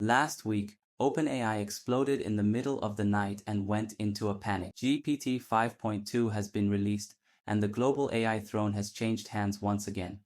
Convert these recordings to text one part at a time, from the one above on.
Last week, OpenAI exploded in the middle of the night and went into a panic. GPT 5.2 has been released, and the global AI throne has changed hands once again.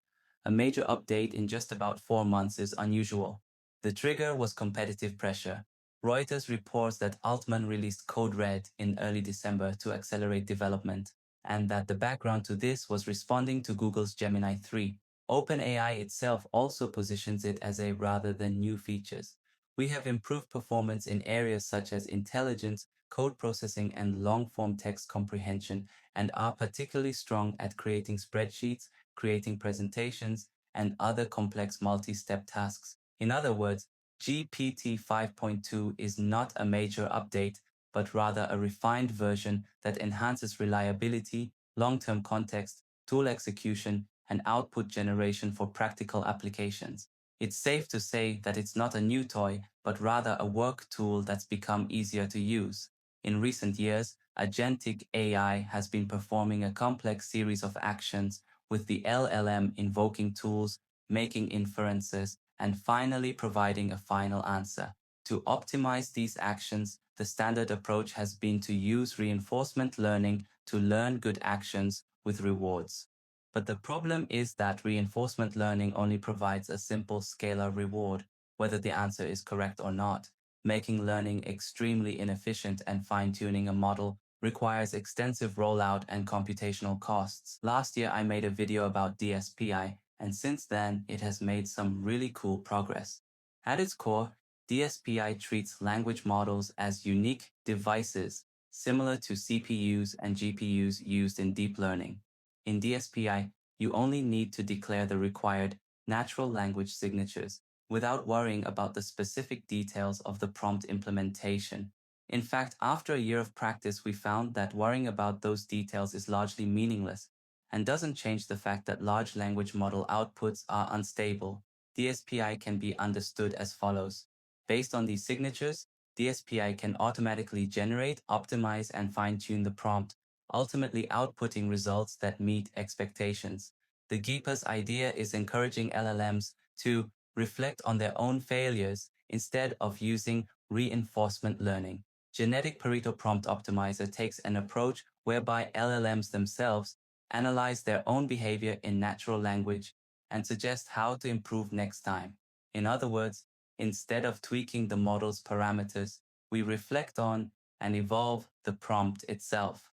A major update in just about 4 months is unusual. The trigger was competitive pressure. Reuters reports that Altman released Code Red in early December to accelerate development, and that the background to this was responding to Google's Gemini 3. OpenAI itself also positions it as a rather than new features. We have improved performance in areas such as intelligence, code processing, and long-form text comprehension, and are particularly strong at creating spreadsheets, creating presentations, and other complex multi-step tasks. In other words, GPT 5.2 is not a major update, but rather a refined version that enhances reliability, long-term context, tool execution, and output generation for practical applications. It's safe to say that it's not a new toy, but rather a work tool that's become easier to use. In recent years, Agentic AI has been performing a complex series of actions, with the LLM invoking tools, making inferences, and finally providing a final answer. To optimize these actions, the standard approach has been to use reinforcement learning to learn good actions with rewards. But the problem is that reinforcement learning only provides a simple scalar reward, whether the answer is correct or not, making learning extremely inefficient, and fine-tuning a model requires extensive rollout and computational costs. Last year I made a video about DSPy, and since then it has made some really cool progress. At its core, DSPy treats language models as unique devices, similar to CPUs and GPUs used in deep learning. In DSPy, you only need to declare the required natural language signatures without worrying about the specific details of the prompt implementation. In fact, after a year of practice, we found that worrying about those details is largely meaningless and doesn't change the fact that large language model outputs are unstable. DSPy can be understood as follows. Based on these signatures, DSPy can automatically generate, optimize, and fine-tune the prompt, ultimately outputting results that meet expectations. The GEPA's idea is encouraging LLMs to reflect on their own failures instead of using reinforcement learning. Genetic Pareto Prompt Optimizer takes an approach whereby LLMs themselves analyze their own behavior in natural language and suggest how to improve next time. In other words, instead of tweaking the model's parameters, we reflect on and evolve the prompt itself.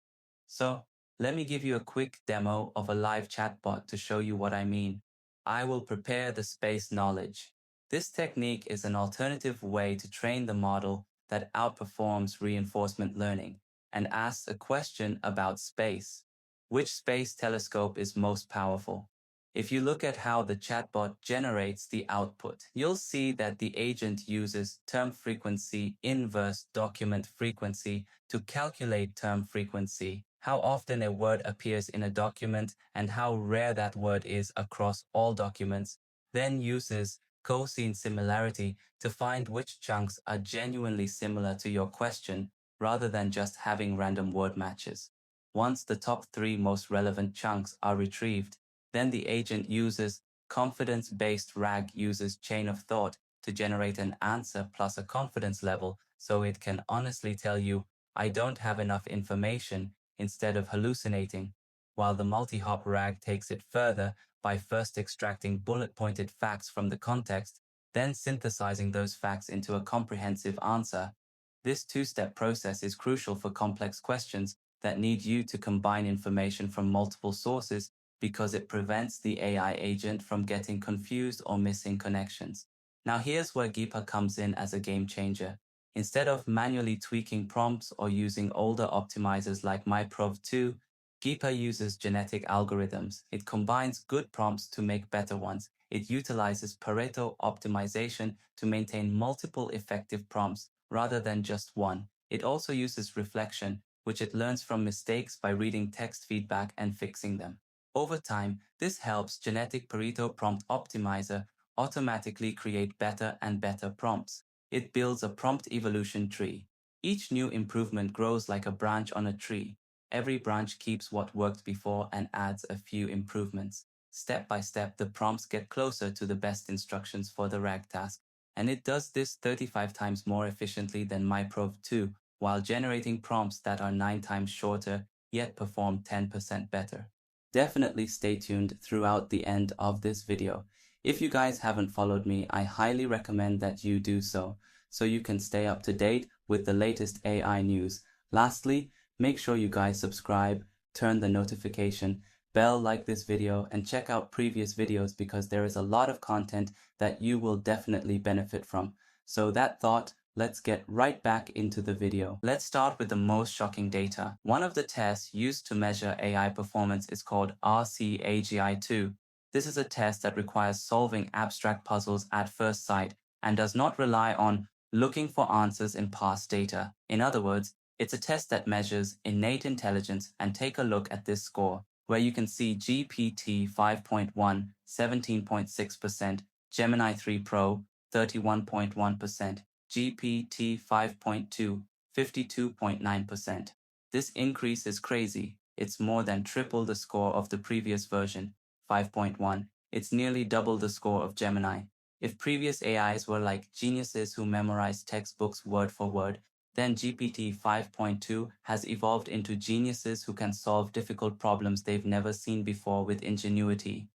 So, let me give you a quick demo of a live chatbot to show you what I mean. I will prepare the space knowledge. This technique is an alternative way to train the model that outperforms reinforcement learning and asks a question about space. Which space telescope is most powerful? If you look at how the chatbot generates the output, you'll see that the agent uses term frequency inverse document frequency to calculate term frequency, how often a word appears in a document, and how rare that word is across all documents, then uses cosine similarity to find which chunks are genuinely similar to your question rather than just having random word matches. Once the top 3 most relevant chunks are retrieved, then the agent uses confidence-based RAG uses chain of thought to generate an answer plus a confidence level so it can honestly tell you, I don't have enough information, instead of hallucinating, while the multi-hop RAG takes it further by first extracting bullet-pointed facts from the context, then synthesizing those facts into a comprehensive answer. This two-step process is crucial for complex questions that need you to combine information from multiple sources because it prevents the AI agent from getting confused or missing connections. Now here's where GEPA comes in as a game changer. Instead of manually tweaking prompts or using older optimizers like MyProv2, GEPA uses genetic algorithms. It combines good prompts to make better ones. It utilizes Pareto optimization to maintain multiple effective prompts rather than just one. It also uses reflection, which it learns from mistakes by reading text feedback and fixing them. Over time, this helps Genetic Pareto Prompt Optimizer automatically create better and better prompts. It builds a prompt evolution tree. Each new improvement grows like a branch on a tree. Every branch keeps what worked before and adds a few improvements. Step by step, the prompts get closer to the best instructions for the RAG task. and it does this 35 times more efficiently than MyProv 2, while generating prompts that are 9 times shorter, yet perform 10% better. Definitely stay tuned throughout the end of this video. If you guys haven't followed me, I highly recommend that you do so you can stay up to date with the latest AI news. Lastly, make sure you guys subscribe, turn the notification bell, like this video, and check out previous videos because there is a lot of content that you will definitely benefit from. So that thought, let's get right back into the video. Let's start with the most shocking data. One of the tests used to measure AI performance is called RCAGI-2. This is a test that requires solving abstract puzzles at first sight and does not rely on looking for answers in past data. In other words, it's a test that measures innate intelligence, and take a look at this score, where you can see GPT 5.1, 17.6%, Gemini 3 Pro, 31.1%, GPT 5.2, 52.9%. This increase is crazy. It's more than triple the score of the previous version, 5.1. It's nearly double the score of Gemini. If previous AIs were like geniuses who memorized textbooks word for word, then GPT 5.2 has evolved into geniuses who can solve difficult problems they've never seen before with ingenuity.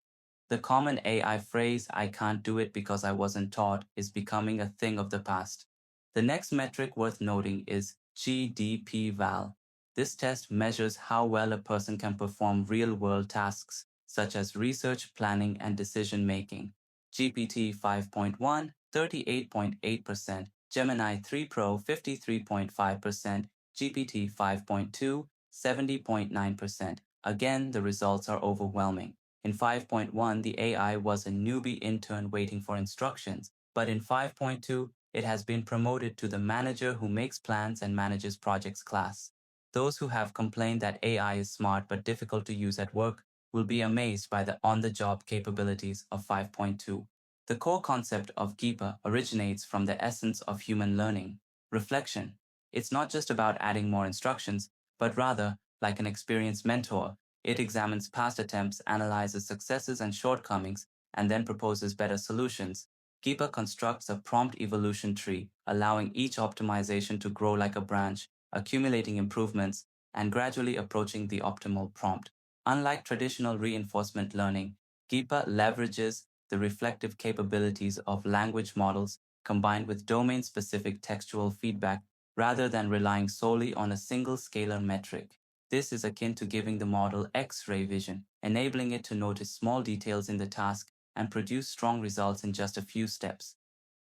The common AI phrase, "I can't do it because I wasn't taught," is becoming a thing of the past. The next metric worth noting is GDP-Val. This test measures how well a person can perform real-world tasks, such as research, planning, and decision-making. GPT 5.1, 38.8%, Gemini 3 Pro, 53.5%, GPT 5.2, 70.9%. Again, the results are overwhelming. In 5.1, the AI was a newbie intern waiting for instructions, but in 5.2, it has been promoted to the manager who makes plans and manages projects class. Those who have complained that AI is smart but difficult to use at work will be amazed by the on-the-job capabilities of 5.2. The core concept of GEPA originates from the essence of human learning, reflection. It's not just about adding more instructions, but rather, like an experienced mentor, it examines past attempts, analyzes successes and shortcomings, and then proposes better solutions. GEPA constructs a prompt evolution tree, allowing each optimization to grow like a branch, accumulating improvements, and gradually approaching the optimal prompt. Unlike traditional reinforcement learning, GEPA leverages the reflective capabilities of language models combined with domain-specific textual feedback rather than relying solely on a single scalar metric. This is akin to giving the model X-ray vision, enabling it to notice small details in the task and produce strong results in just a few steps.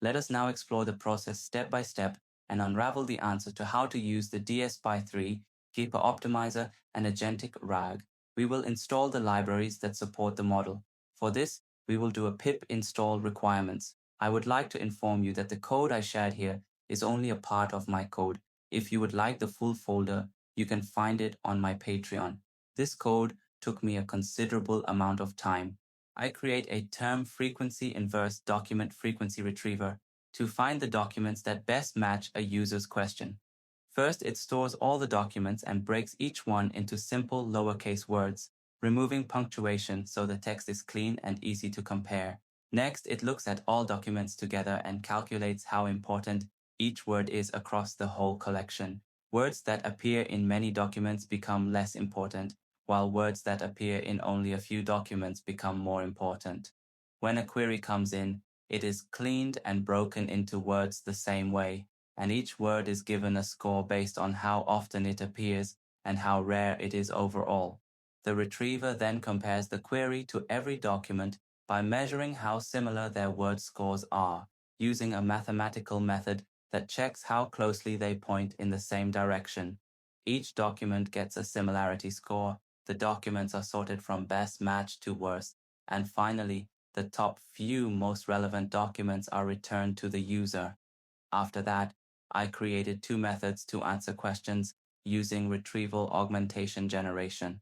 Let us now explore the process step by step and unravel the answer to how to use the DSPy 3, GEPA Optimizer, and Agentic RAG. We will install the libraries that support the model. For this, we will do a pip install requirements. I would like to inform you that the code I shared here is only a part of my code. If you would like the full folder, you can find it on my Patreon. This code took me a considerable amount of time. I create a term frequency inverse document frequency retriever to find the documents that best match a user's question. First, it stores all the documents and breaks each one into simple lowercase words, removing punctuation so the text is clean and easy to compare. Next, it looks at all documents together and calculates how important each word is across the whole collection. Words that appear in many documents become less important, while words that appear in only a few documents become more important. When a query comes in, it is cleaned and broken into words the same way, and each word is given a score based on how often it appears and how rare it is overall. The retriever then compares the query to every document by measuring how similar their word scores are, using a mathematical method that checks how closely they point in the same direction. Each document gets a similarity score. The documents are sorted from best match to worst, and finally, the top few most relevant documents are returned to the user. After that, I created two methods to answer questions using retrieval augmentation generation.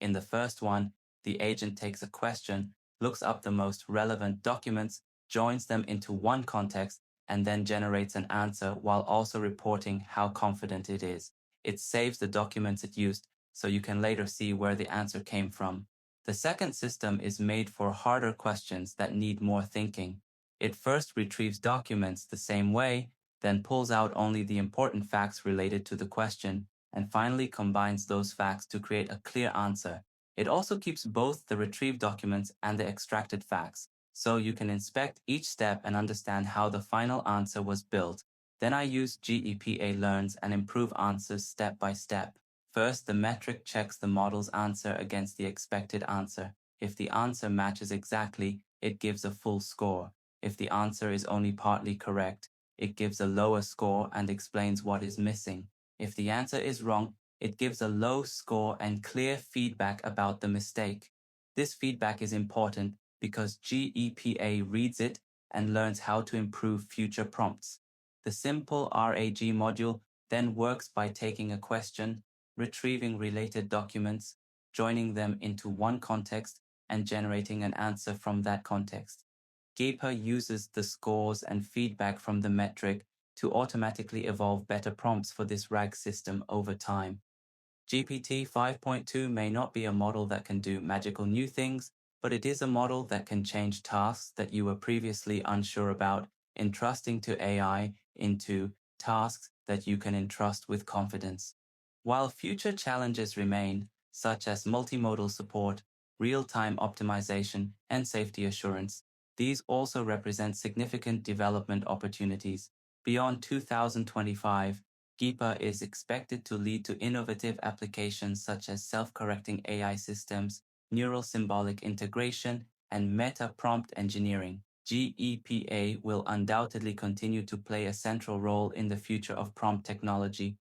In the first one, the agent takes a question, looks up the most relevant documents, joins them into one context, and then generates an answer while also reporting how confident it is. It saves the documents it used, so you can later see where the answer came from. The second system is made for harder questions that need more thinking. It first retrieves documents the same way, then pulls out only the important facts related to the question, and finally combines those facts to create a clear answer. It also keeps both the retrieved documents and the extracted facts, so you can inspect each step and understand how the final answer was built. Then I use GEPA learns and improve answers step by step. First, the metric checks the model's answer against the expected answer. If the answer matches exactly, it gives a full score. If the answer is only partly correct, it gives a lower score and explains what is missing. If the answer is wrong, it gives a low score and clear feedback about the mistake. This feedback is important because GEPA reads it and learns how to improve future prompts. The simple RAG module then works by taking a question, retrieving related documents, joining them into one context, and generating an answer from that context. GEPA uses the scores and feedback from the metric to automatically evolve better prompts for this RAG system over time. GPT 5.2 may not be a model that can do magical new things, but it is a model that can change tasks that you were previously unsure about, entrusting to AI into tasks that you can entrust with confidence. While future challenges remain, such as multimodal support, real-time optimization, and safety assurance, these also represent significant development opportunities. Beyond 2025, GEPA is expected to lead to innovative applications such as self-correcting AI systems, neural symbolic integration, and meta-prompt engineering. GEPA will undoubtedly continue to play a central role in the future of prompt technology,